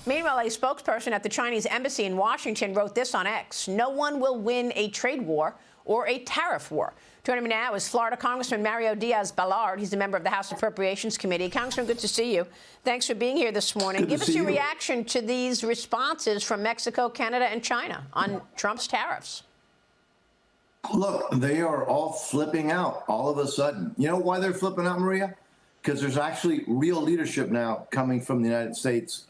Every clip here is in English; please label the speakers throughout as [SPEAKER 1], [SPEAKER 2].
[SPEAKER 1] Meanwhile, a spokesperson at the Chinese embassy in Washington wrote this on X: "No one will win a trade war or a tariff war." Joining me now is Florida Congressman Mario Diaz-Balart. He's a member of the House Appropriations Committee. Congressman, good to see you. Thanks for being here this morning. Give us your reaction to these responses from Mexico, Canada, and China on Trump's tariffs.
[SPEAKER 2] Look, they are all flipping out all of a sudden. You know why they're flipping out, Maria? Because there's actually real leadership now coming from the United States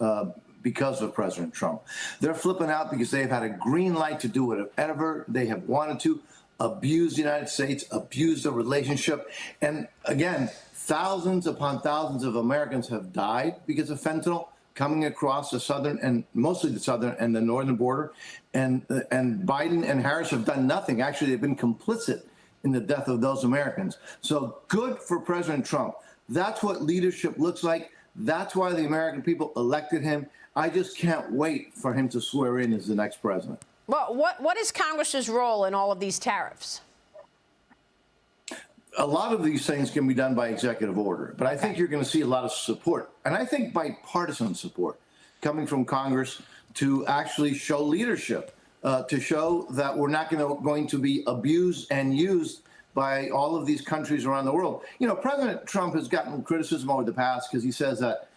[SPEAKER 2] because of President Trump. They're flipping out because they've had a green light to do whatever they have wanted to, abuse the United States, abuse the relationship. And again, thousands upon thousands of Americans have died because of fentanyl coming across the southern and mostly the southern and the northern border. And Biden and Harris have done nothing. Actually, they've been complicit in the death of those Americans. So good for President Trump. That's what leadership looks like. That's why the American people elected him. I just can't wait for him to swear in as the next president.
[SPEAKER 1] Well, what is Congress's role in all of these tariffs?
[SPEAKER 2] A lot of these things can be done by executive order, but I think you're going to see a lot of support, and I think bipartisan support coming from Congress to actually show leadership, to show that we're not going to be abused and used by all of these countries around the world. You know, President Trump has gotten criticism over the past because he says that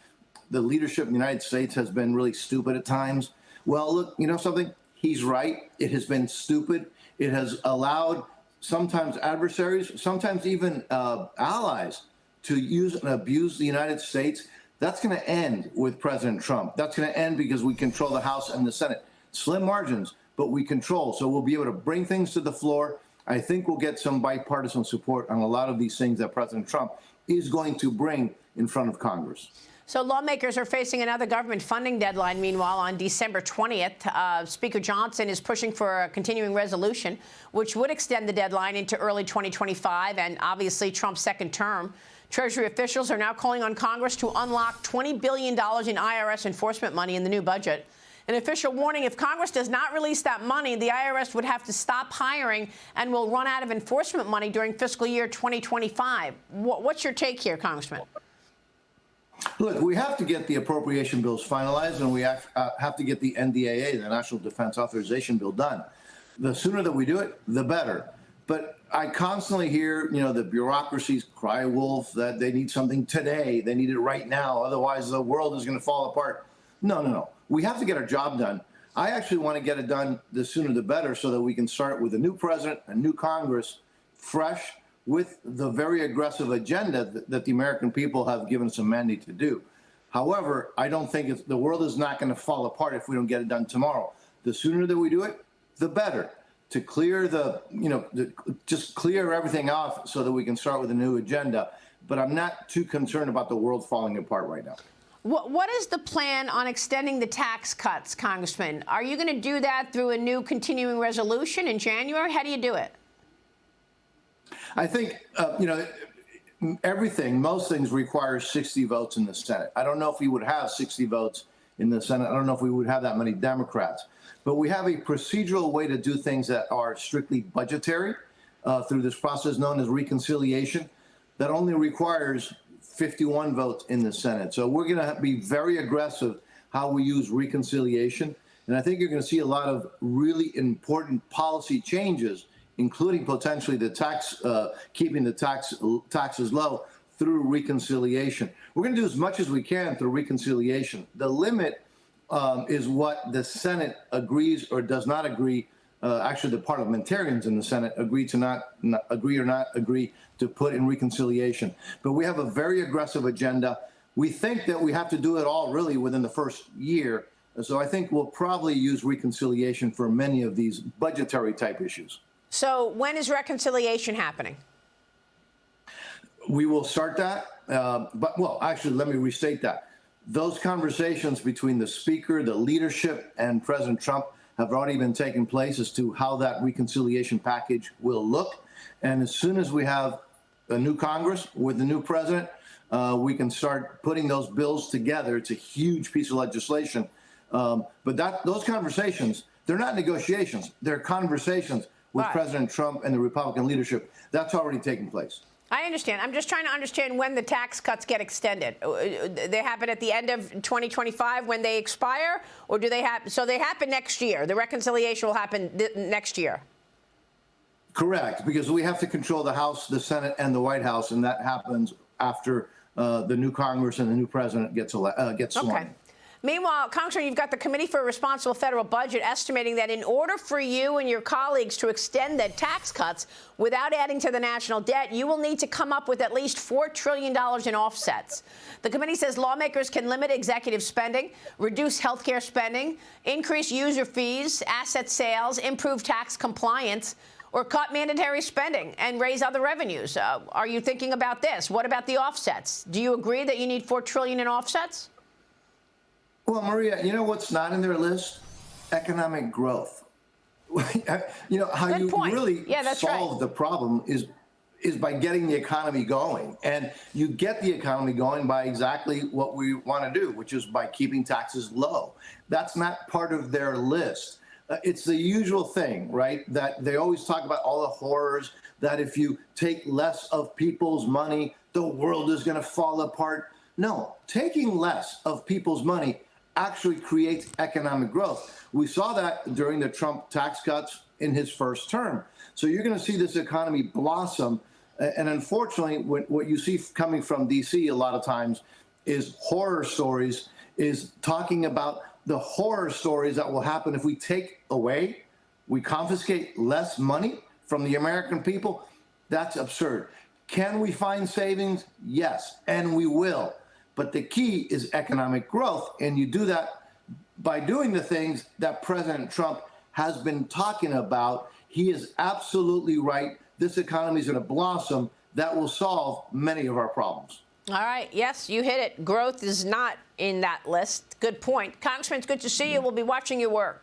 [SPEAKER 2] the leadership in the United States has been really stupid at times. Well, look, you know something? He's right. It has been stupid. It has allowed sometimes adversaries, sometimes even allies to use and abuse the United States. That's going to end with President Trump. That's going to end because we control the House and the Senate. Slim margins, but we control. So we'll be able to bring things to the floor. I think we'll get some bipartisan support on a lot of these things that President Trump is going to bring in front of Congress.
[SPEAKER 1] So lawmakers are facing another government funding deadline. Meanwhile, on December 20th, Speaker Johnson is pushing for a continuing resolution, which would extend the deadline into early 2025 and obviously Trump's second term. Treasury officials are now calling on Congress to unlock $20 billion in IRS enforcement money in the new budget. An official warning: if Congress does not release that money, the IRS would have to stop hiring and will run out of enforcement money during fiscal year 2025. What's your take here, Congressman?
[SPEAKER 2] Look, we have to get the appropriation bills finalized, and we have to get the NDAA, the National Defense Authorization Bill, done. The sooner that we do it, the better. But I constantly hear, you know, the bureaucracies cry wolf, that they need something today. They need it right now. Otherwise, the world is going to fall apart. No. We have to get our job done. I actually want to get it done the sooner the better so that we can start with a new president, a new Congress, fresh, with the very aggressive agenda that the American people have given us a mandate to do. However, I don't think the world is not going to fall apart if we don't get it done tomorrow. The sooner that we do it, the better. To clear just clear everything off so that we can start with a new agenda. But I'm not too concerned about the world falling apart right now.
[SPEAKER 1] What is the plan on extending the tax cuts, Congressman? Are you going to do that through a new continuing resolution in January? How do you do it?
[SPEAKER 2] I think, most things require 60 votes in the Senate. I don't know if we would have 60 votes in the Senate. I don't know if we would have that many Democrats. But we have a procedural way to do things that are strictly budgetary through this process known as reconciliation that only requires 51 votes in the Senate. So we're going to be very aggressive how we use reconciliation. And I think you're going to see a lot of really important policy changes, including potentially the tax, keeping the taxes low through reconciliation. We're going to do as much as we can through reconciliation. The limit is what the Senate agrees or does not agree. Actually, the parliamentarians in the Senate agree to not agree to put in reconciliation. But we have a very aggressive agenda. We think that we have to do it all really within the first year. So I think we'll probably use reconciliation for many of these budgetary type issues.
[SPEAKER 1] So when is reconciliation happening?
[SPEAKER 2] We will start that. Actually, let me restate that. Those conversations between the Speaker, the leadership, and President Trump have already been taking place as to how that reconciliation package will look. And as soon as we have a new Congress with a new president, we can start putting those bills together. It's a huge piece of legislation. But those conversations, they're not negotiations. They're conversations with President Trump and the Republican leadership. That's already taken place.
[SPEAKER 1] I understand. I'm just trying to understand when the tax cuts get extended. They happen at the end of 2025 when they expire, or do they happen? So they happen next year. The reconciliation will happen next year.
[SPEAKER 2] Correct, because we have to control the House, the Senate, and the White House, and that happens after the new Congress and the new president gets sworn.
[SPEAKER 1] Okay. Meanwhile, Congressman, you've got the Committee for a Responsible Federal Budget estimating that in order for you and your colleagues to extend the tax cuts without adding to the national debt, you will need to come up with at least $4 trillion in offsets. The committee says lawmakers can limit executive spending, reduce health care spending, increase user fees, asset sales, improve tax compliance, or cut mandatory spending and raise other revenues. Are you thinking about this? What about the offsets? Do you agree that you need $4 trillion in offsets?
[SPEAKER 2] Well, Maria, you know what's not in their list? Economic growth. You know, how you really solve the problem is by getting the economy going. And you get the economy going by exactly what we want to do, which is by keeping taxes low. That's not part of their list. It's the usual thing, right? That they always talk about all the horrors, that if you take less of people's money, the world is going to fall apart. No, taking less of people's money actually creates economic growth. We saw that during the Trump tax cuts in his first term. So you're going to see this economy blossom. And unfortunately, what you see coming from D.C. a lot of times is horror stories, is talking about the horror stories that will happen if we take away, we confiscate less money from the American people. That's absurd. Can we find savings? Yes, and we will. But the key is economic growth, and you do that by doing the things that President Trump has been talking about. He is absolutely right. This economy is going to blossom. That will solve many of our problems. All
[SPEAKER 1] right. Yes, you hit it. Growth is not in that list. Good point. Congressman, it's good to see you. We'll be watching your work.